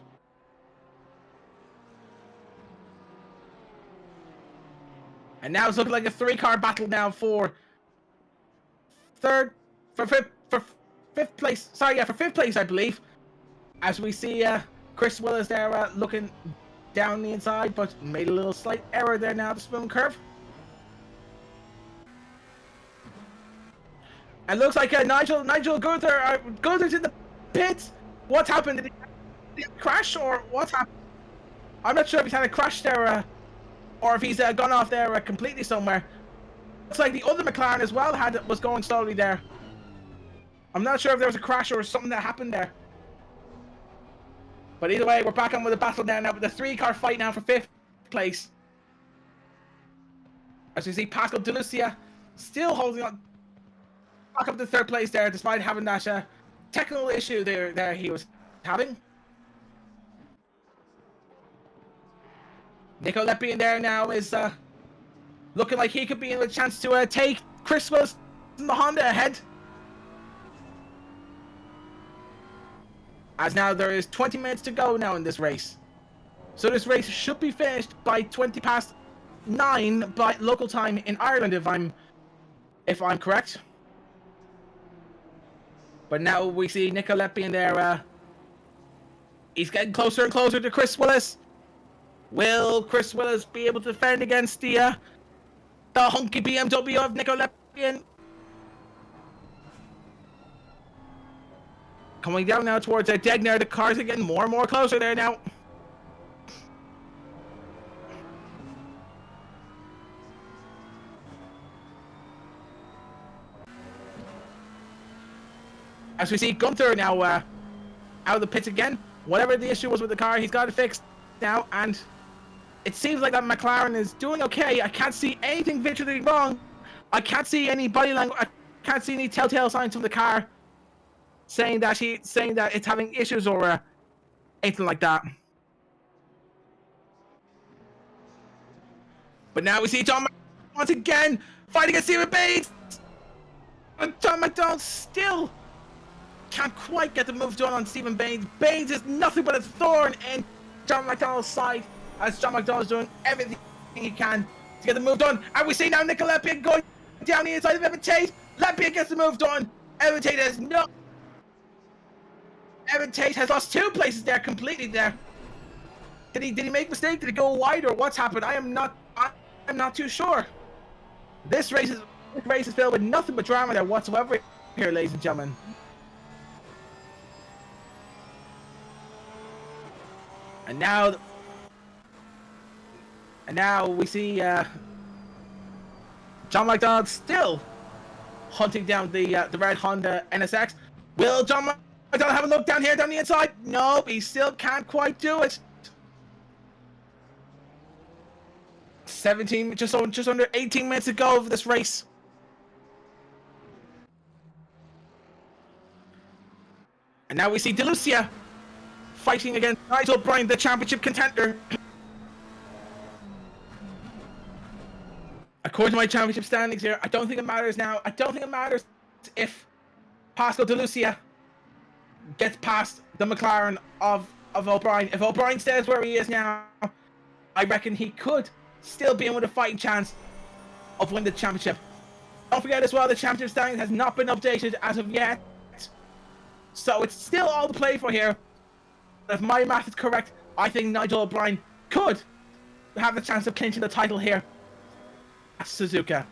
And now it's looking like a three-car battle now for fifth place. Sorry, yeah, for fifth place, I believe. As we see Chris Willis there looking down the inside, but made a little slight error there now, the spoon curve. And looks like Nigel Gunther's in the pits. What's happened? Did he crash or what's happened? I'm not sure if he's had a crash there or if he's gone off there completely somewhere. Looks like the other McLaren as well was going slowly there. I'm not sure if there was a crash or something that happened there. But either way, we're back on with the battle now with the three-car fight now for fifth place. As you see, Pascal De Lucia still holding on back up to third place there, despite having that technical issue there he was having. Nico Leppi in there now is looking like he could be in a chance to take Chris Willis and the Honda ahead. As now there is 20 minutes to go now in this race. So this race should be finished by 9:20 by local time in Ireland, if I'm correct. But now we see Nico Leppi in there. He's getting closer and closer to Chris Willis. Will Chris Willis be able to defend against the hunky BMW of Nico Leppi? Coming down now towards Degner. The cars are getting more and more closer there now. As we see Gunther now out of the pits again. Whatever the issue was with the car, he's got it fixed now, and it seems like that McLaren is doing okay. I can't see anything visually wrong. I can't see any body language. I can't see any telltale signs from the car saying that it's having issues or anything like that. But now we see John McDonald once again fighting against Stephen Baines. But John McDonald still can't quite get the move done on Stephen Baines. Baines is nothing but a thorn in John McDonald's side, as John McDonald's doing everything he can to get the move done. And we see now Nico Leppi going down the inside of Evan Tate. Leppi gets the move done. Evan Tate has lost 2 places there completely there. Did he make a mistake? Did he go wide or what's happened? I'm not too sure. This race is filled with nothing but drama there whatsoever here, ladies and gentlemen. And now we see John McDonald still hunting down the red Honda NSX. Will John McDonald have a look down here down the inside? Nope, he still can't quite do it. 17, just under 18 minutes to go of this race. And now we see De Lucia fighting against Nigel Bryan, the championship contender. According to my championship standings here, I don't think it matters now. I don't think it matters if Pascal De Lucia gets past the McLaren of O'Brien. If O'Brien stays where he is now, I reckon he could still be in with a fighting chance of winning the championship. Don't forget as well, the championship standing has not been updated as of yet. So it's still all to play for here. If my math is correct, I think Nigel O'Brien could have the chance of clinching the title here at Suzuka.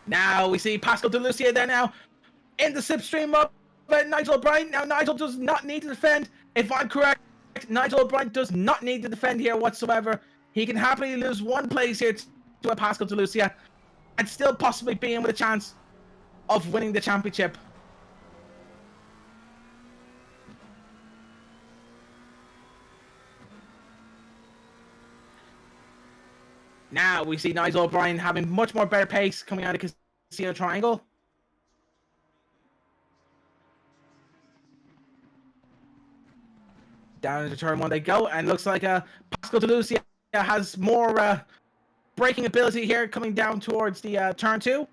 Now we see Pascal Di Lucia there now in the slipstream of Nigel O'Brien. Now Nigel does not need to defend. If I'm correct, Nigel O'Brien does not need to defend here whatsoever. He can happily lose one place here to a Pascal Di Lucia and still possibly be in with a chance of winning the championship. Now we see Nigel O'Brien having much more better pace coming out of Casino Triangle. Down into turn one they go, and looks like Pascal Di Lucia has more braking ability here coming down towards the turn two.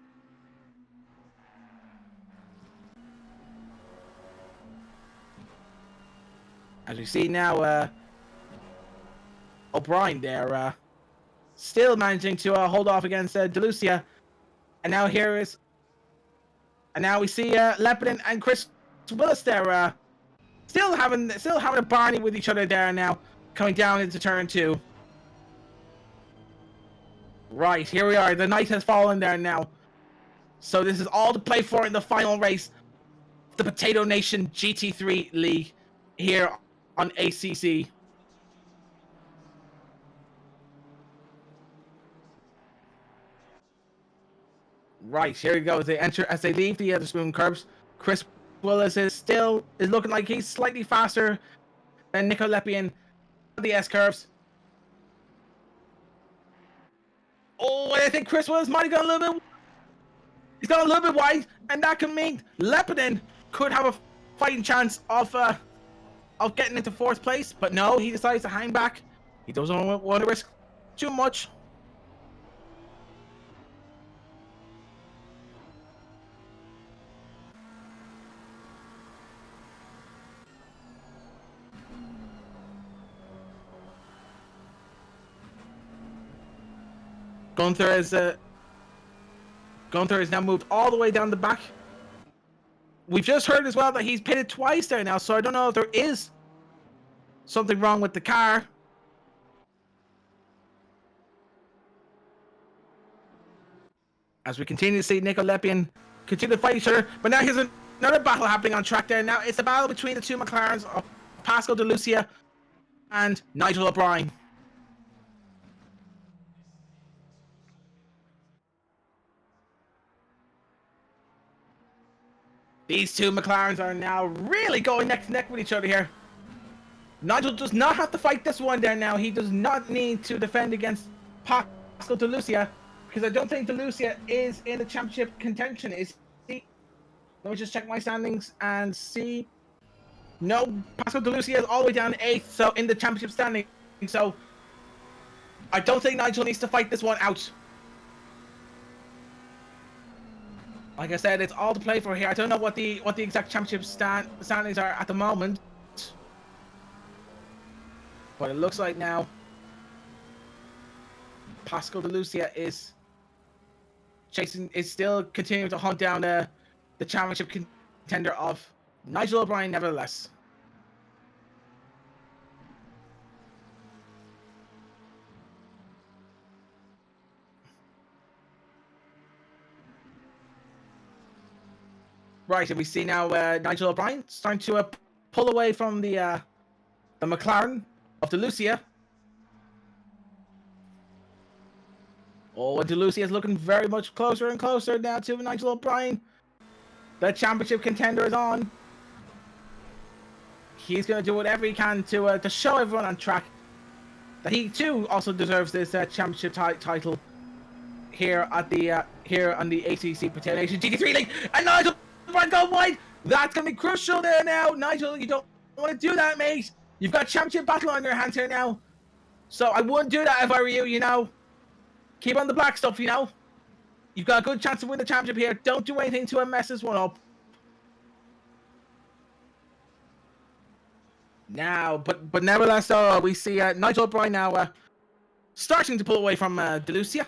As we see now, O'Brien there still managing to hold off against Di Lucia, and now we see Lepidin and Chris Willis there still having a Barney with each other there now, coming down into turn two. Right, here we are. The night has fallen there now. So this is all to play for in the final race. The Potato Nation GT3 League here on ACC. Right, here we go. As they enter, as they leave the spoon curves, Chris Willis is looking like he's slightly faster than Nico Lepian on the S curves. Oh, I think Chris Willis might have gone a little bit. He's gone a little bit wide, and that can mean Lepidin could have a fighting chance of getting into fourth place. But no, he decides to hang back. He doesn't want to risk too much. Gunther has now moved all the way down the back. We've just heard as well that he's pitted twice there now, so I don't know if there is something wrong with the car. As we continue to see Nico Lepian continue to fight each other, but now here's another battle happening on track there. Now it's a battle between the two McLarens of Pascal Di Lucia and Nigel O'Brien. These two McLarens are now really going neck to neck with each other here. Nigel does not have to fight this one there now. He does not need to defend against Pascal Di Lucia, because I don't think Di Lucia is in the championship contention, is he? Let me just check my standings and see. No, Pascal Di Lucia is all the way down to 8th, so in the championship standing. So I don't think Nigel needs to fight this one out. Like I said, it's all to play for here. I don't know what the exact championship standings are at the moment, but it looks like now Pascal Di Lucia is still continuing to hunt down the championship contender of Nigel O'Brien, nevertheless. Right, and we see now Nigel O'Brien starting to pull away from the McLaren of Di Lucia. Oh, and Di Lucia is looking very much closer and closer now to Nigel O'Brien. The championship contender is on. He's going to do whatever he can to show everyone on track that he too also deserves this championship title here at the here on the ACC Potato Nation GT3 League. And Nigel O'Brien go wide. That's going to be crucial there now. Nigel, you don't want to do that, mate. You've got championship battle on your hands here now. So I wouldn't do that if I were you, you know. Keep on the black stuff, you know. You've got a good chance to win the championship here. Don't do anything to mess this one up. Now, but nevertheless, we see Nigel O'Brien now starting to pull away from DeLucia.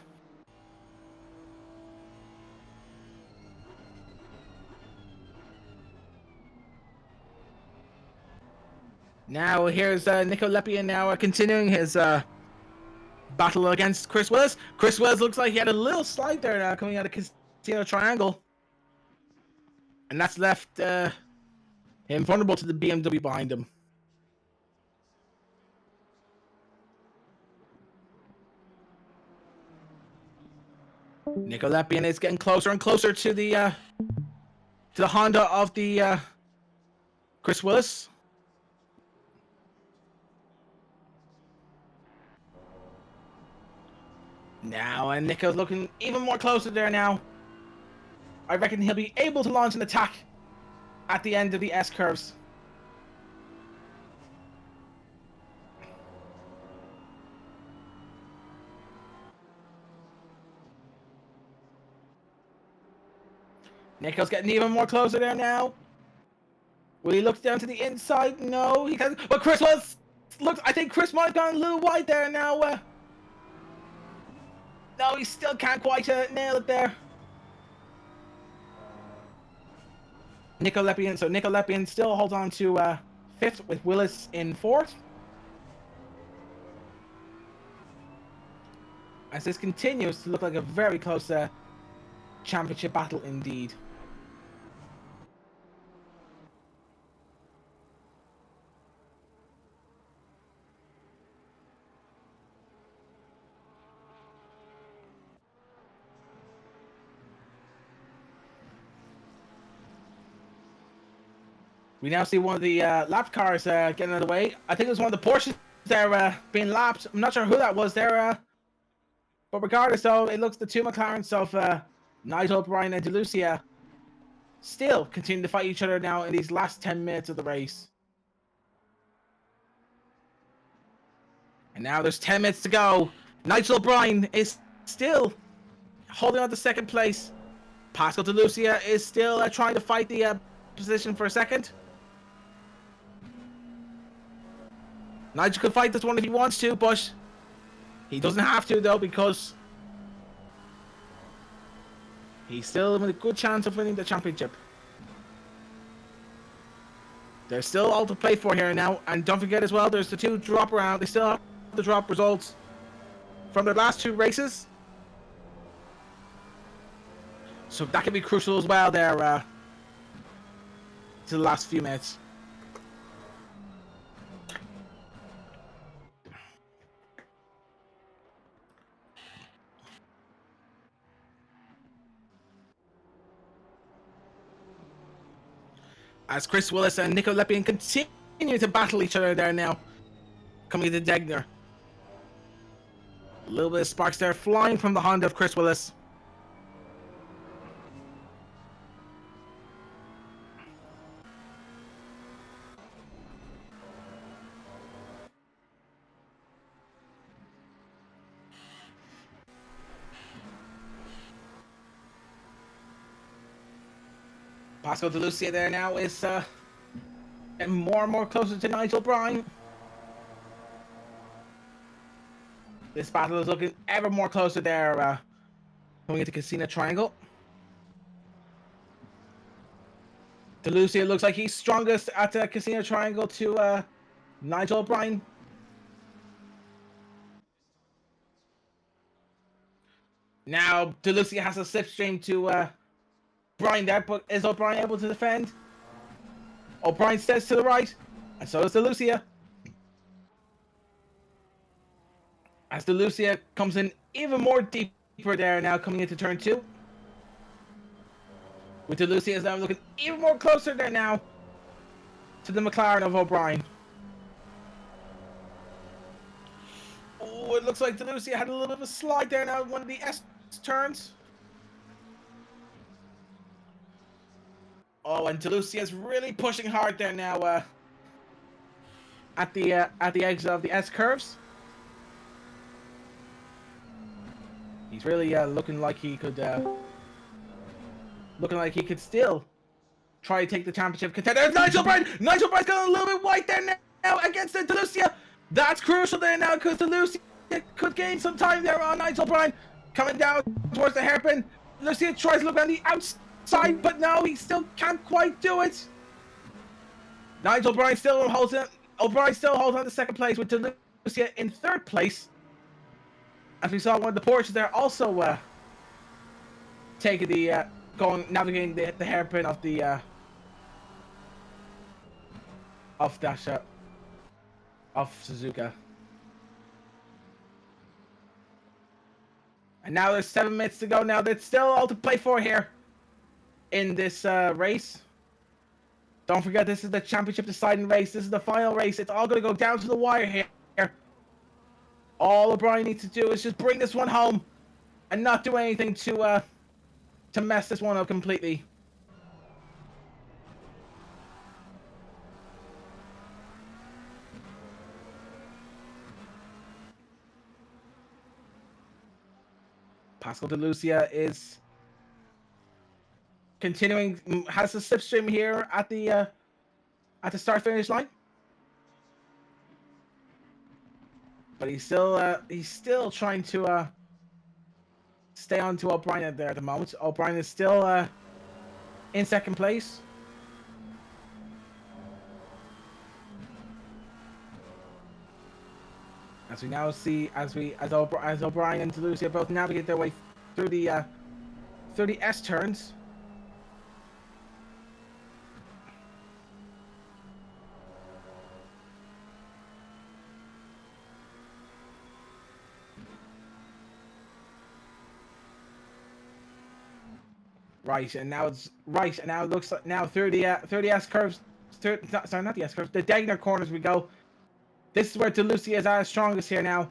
Now here's Nico Leppian now continuing his battle against Chris Willis. Chris Willis looks like he had a little slide there now coming out of Casino Triangle. And that's left him vulnerable to the BMW behind him. Nico Leppian is getting closer and closer to the Honda of the Chris Willis. Now, and Nico's looking even more closer there now. I reckon he'll be able to launch an attack at the end of the S-curves. Nico's getting even more closer there now. Will he look down to the inside? No, he can't. But Chris looks. I think Chris might have gone a little wide there now. No, he still can't quite nail it there. Nico Leppian. So Nico Leppian still holds on to 5th with Willis in 4th. As this continues to look like a very close championship battle indeed. We now see one of the lap cars getting out of the way. I think it was one of the Porsches there being lapped. I'm not sure who that was there. But regardless, though, it looks the two McLarens of Nigel O'Brien and DeLucia still continue to fight each other now in these last 10 minutes of the race. And now there's 10 minutes to go. Nigel O'Brien is still holding on to 2nd place. Pascal DeLucia is still trying to fight the position for a second. Nigel could fight this one if he wants to, but he doesn't have to, though, because he's still with a good chance of winning the championship. There's still all to play for here now, and don't forget as well, there's the 2 drop around. They still have the drop results from their last 2 races, so that can be crucial as well there to the last few minutes. As Chris Willis and Nico Leppian continue to battle each other there now, coming to Degner. A little bit of sparks there flying from the Honda of Chris Willis. Pascal DeLucia there now is getting more and more closer to Nigel O'Brien. This battle is looking ever more closer there, coming into Casino Triangle. DeLucia looks like he's strongest at Casino Triangle to Nigel O'Brien. Now DeLucia has a slipstream to O'Brien there, but is O'Brien able to defend? O'Brien steps to the right, and so does DeLucia. As DeLucia comes in even more deeper there now, coming into turn 2. With DeLucia is now looking even more closer there now to the McLaren of O'Brien. Oh, it looks like DeLucia had a little bit of a slide there now in one of the S turns. Oh, and DeLucia is really pushing hard there now at the exit of the S curves. He's really looking like he could still try to take the championship contender. Nigel O'Brien! Nigel O'Brien's got a little bit white there against the DeLucia. That's crucial there now because DeLucia could gain some time there on Nigel Bryan. Coming down towards the hairpin. DeLucia tries to look on the outside, but no, he still can't quite do it. Nigel Bryan still holds it. O'Brien still holds on to second place with DeLucia in third place. As we saw, one of the Porsches there also taking the navigating the hairpin of the of Suzuka. And now there's 7 minutes to go. Now there's still all to play for here in this race. Don't forget, this is the championship deciding race. This is the final race. It's all going to go down to the wire here. All O'Brien needs to do is just bring this one home and not do anything to mess this one up completely. Pascal DeLucia is continuing, has the slipstream here at the start-finish line, but he's still trying to stay on to O'Brien there at the moment. O'Brien is still in second place. As we now see, as O'Brien and DeLucia both navigate their way through the S turns. Right, and now it's right, and now it looks like now through the S curves. Sorry, not the S curves. The Degner corners we go. This is where DeLucia is at his strongest here now.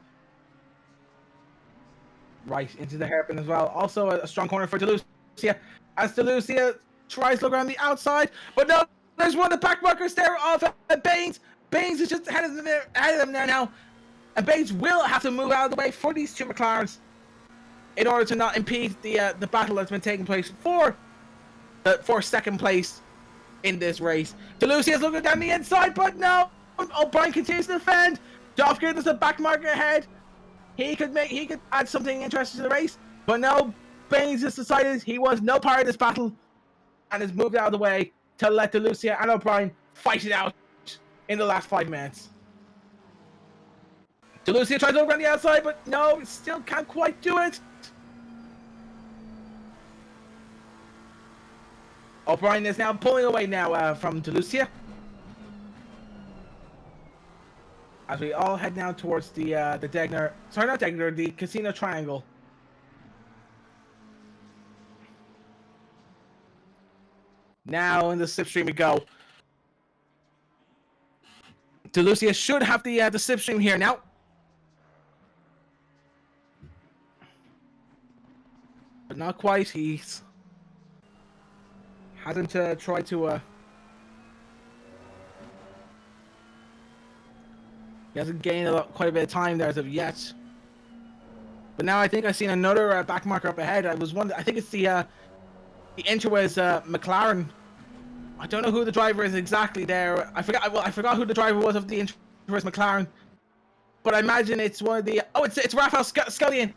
Right, into the hairpin as well. Also a strong corner for DeLucia. As DeLucia tries to look around the outside. But no, there's one of the back markers there of Baines. Baines is just ahead of them there now. And Baines will have to move out of the way for these two McLarens in order to not impede the battle that's been taking place for second place in this race. DeLucia is looking down the inside, but no. O'Brien continues to defend. Dofker does a back marker ahead. He could add something interesting to the race, but no. Baines just decided he wants no part of this battle and has moved out of the way to let DeLucia and O'Brien fight it out in the last 5 minutes. DeLucia tries to look around the outside, but no, still can't quite do it. O'Brien is now pulling away now from DeLucia. As we all head now towards the Degner, sorry, not Degner, the Casino Triangle. Now in the slipstream we go. DeLucia should have the slipstream here now. But not quite. He's hasn't tried to he hasn't gained quite a bit of time there as of yet. But now I think I've seen another back marker up ahead. I think it's the Interwes McLaren. I don't know who the driver is exactly there. I forgot who the driver was of the Interwes McLaren. But I imagine it's one of the it's Raphael Scullion.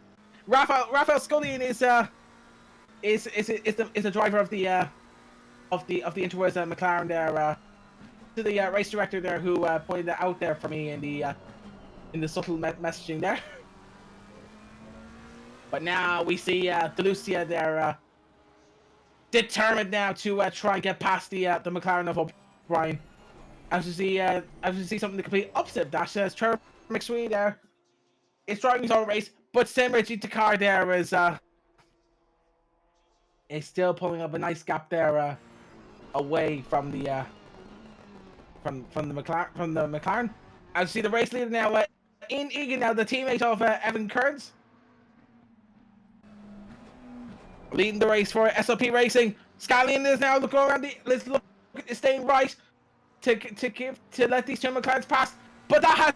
Raphael Scullion is the driver of the Interwes McLaren there. To the race director there who pointed that out there for me in the subtle messaging there. But now we see DeLucia there determined now to try and get past the McLaren of O'Brien. As you see something the complete opposite. That says Trevor McSweeney there is driving his own race, but Samuel GT3 there is still pulling up a nice gap there away from the McLaren. As you see the race leader now in Egan now, the teammate of Evan Kearns, leading the race for SOP Racing. Scallion is now looking around staying right to let these two McLarens pass, but that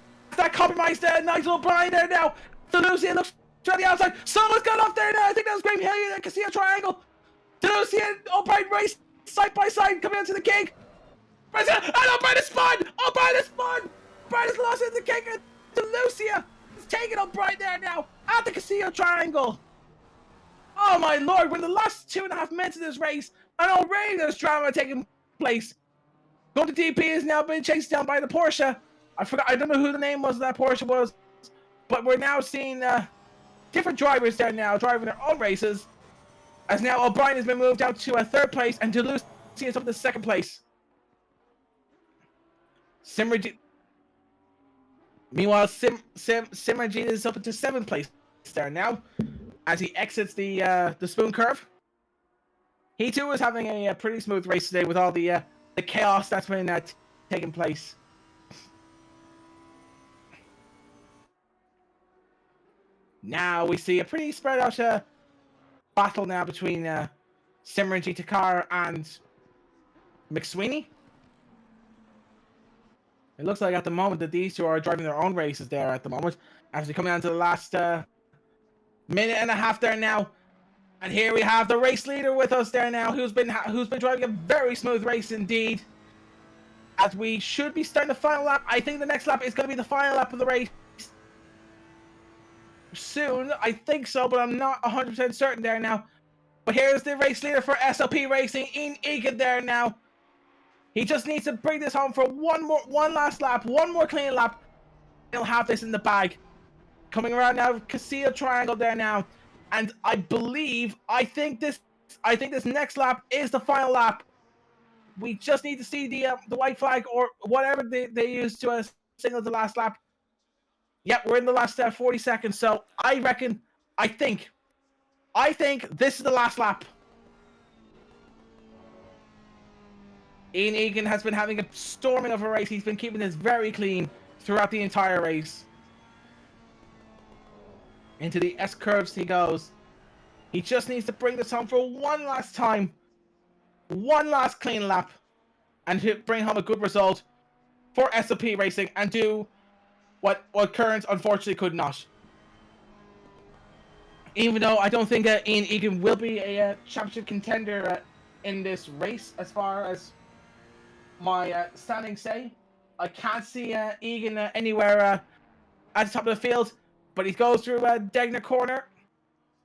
compromised Nigel O'Brien there now. DeLucia looks to the outside. Someone's got off there now. I think that was Graham Hillier there. Casino Triangle. DeLucia and O'Brien race side by side coming onto the gate. And O'Brien is spun! O'Brien is spun! O'Brien has lost it to kick to Lucia. He's taking O'Brien there now at the Castillo Triangle. Oh my lord, we're in the last 2.5 minutes of this race, and already there's drama taking place. Golden DP is now being chased down by the Porsche. I don't know who the name was that Porsche was, but we're now seeing different drivers there now driving their own races. As now O'Brien has been moved out to 3rd place, and Delucia is up to 2nd place. Meanwhile, Simmergy is up to 7th place there now, as he exits the spoon curve. He too is having a pretty smooth race today with all the chaos that's been taking place. Now we see a pretty spread out battle now between Simmergy Takar and McSweeney. It looks like at the moment that these two are driving their own races there at the moment, as we come down to the last minute and a half there now. And here we have the race leader with us there now, who's been driving a very smooth race indeed. As we should be starting the final lap. I think the next lap is going to be the final lap of the race. Soon, I think so, but I'm not 100% certain there now. But here's the race leader for SLP Racing, Ian Egan there now. He just needs to bring this home for one last lap, one more clean lap. He'll have this in the bag. Coming around now, Castillo Triangle there now. And I think this next lap is the final lap. We just need to see the white flag or whatever they use to signal the last lap. Yep, we're in the last 40 seconds. So I think this is the last lap. Ian Egan has been having a storming of a race. He's been keeping this very clean throughout the entire race. Into the S-curves he goes. He just needs to bring this home for one last time. One last clean lap. And to bring home a good result for SLP Racing and do what Kearns unfortunately could not. Even though I don't think Ian Egan will be a championship contender in this race as far as my standings say. I can't see Egan anywhere at the top of the field, but he goes through Degner corner.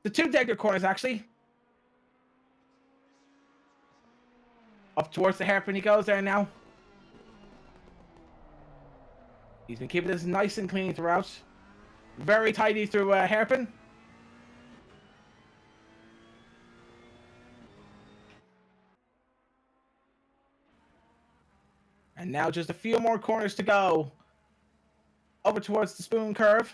The 2 Degner corners, actually. Up towards the hairpin he goes there now. He's been keeping this nice and clean throughout. Very tidy through hairpin. And now just a few more corners to go. Over towards the spoon curve.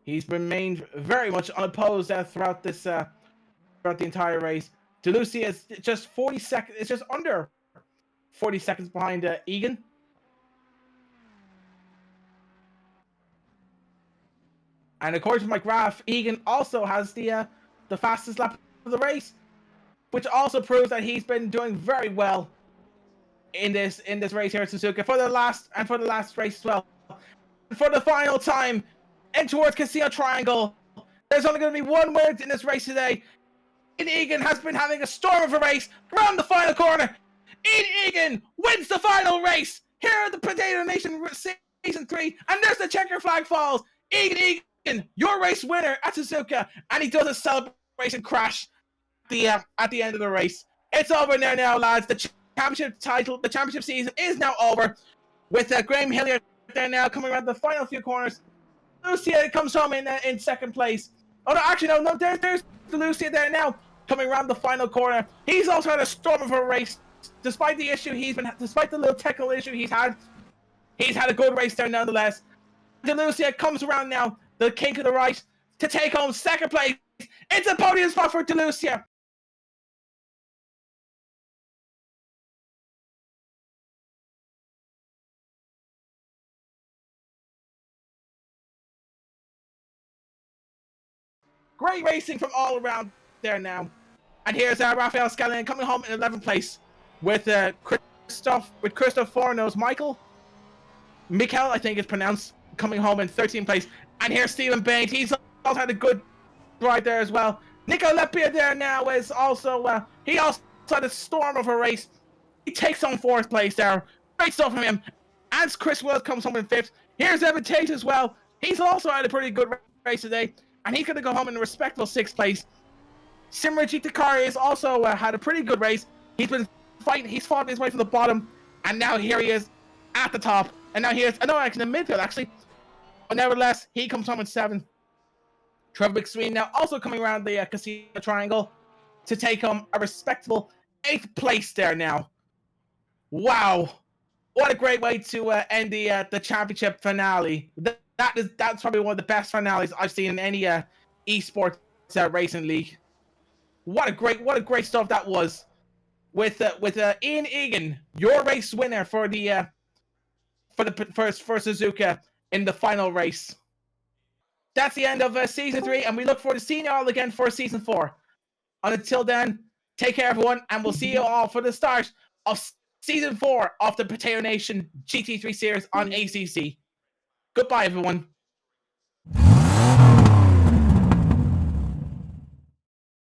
He's remained very much unopposed throughout this throughout the entire race. Delucia is just 40 seconds. It's just under 40 seconds behind Egan. And according to my graph, Egan also has the fastest lap of the race, which also proves that he's been doing very well in this race here at Suzuka for the last race as well. And for the final time, and towards Castillo Triangle, there's only going to be one winner in this race today. Ian Egan has been having a storm of a race around the final corner. Ian Egan wins the final race here at the Potato Nation Season 3, and there's the checker flag falls. Ian Egan, your race winner at Suzuka, and he does a celebration crash at the end of the race. It's over there now, lads. The championship season is now over, with Graham Hilliard there now coming around the final few corners. Lucia comes home in second place. Oh no, actually no, there's Lucia there now coming around the final corner. He's also had a storm of a race, despite the little technical issue he's had. He's had a good race there nonetheless. Lucia comes around now, the kink of the right, to take home second place. It's a podium spot for Lucia. Great racing from all around there now. And here's Rafael Scalene coming home in 11th place with Christoph Forno's Michael, I think it's pronounced, coming home in 13th place. And here's Stephen Baines. He's also had a good ride there as well. Nico Lepia there now is also, he also had a storm of a race He takes on 4th place there. Great stuff from him. As Chris Wills comes home in 5th. Here's Evan Tate as well. He's also had a pretty good race today, and he's going to go home in a respectable 6th place. Simran GT3 has also had a pretty good race. He's been fighting. He's fought his way from the bottom, and now here he is at the top. And now he is, no, actually in the midfield, actually. But nevertheless, he comes home in 7th. Trevor McSween now also coming around the Casino Triangle to take home a respectable 8th place there now. Wow. What a great way to end the championship finale. That's probably one of the best finales I've seen in any esports racing league. What a great stuff that was. With Ian Egan, your race winner for Suzuka in the final race. That's the end of season 3, and we look forward to seeing you all again for season 4. Until then, take care, everyone, and we'll see you all for the start of season 4 of the Potato Nation GT3 series on ACC. Goodbye, everyone.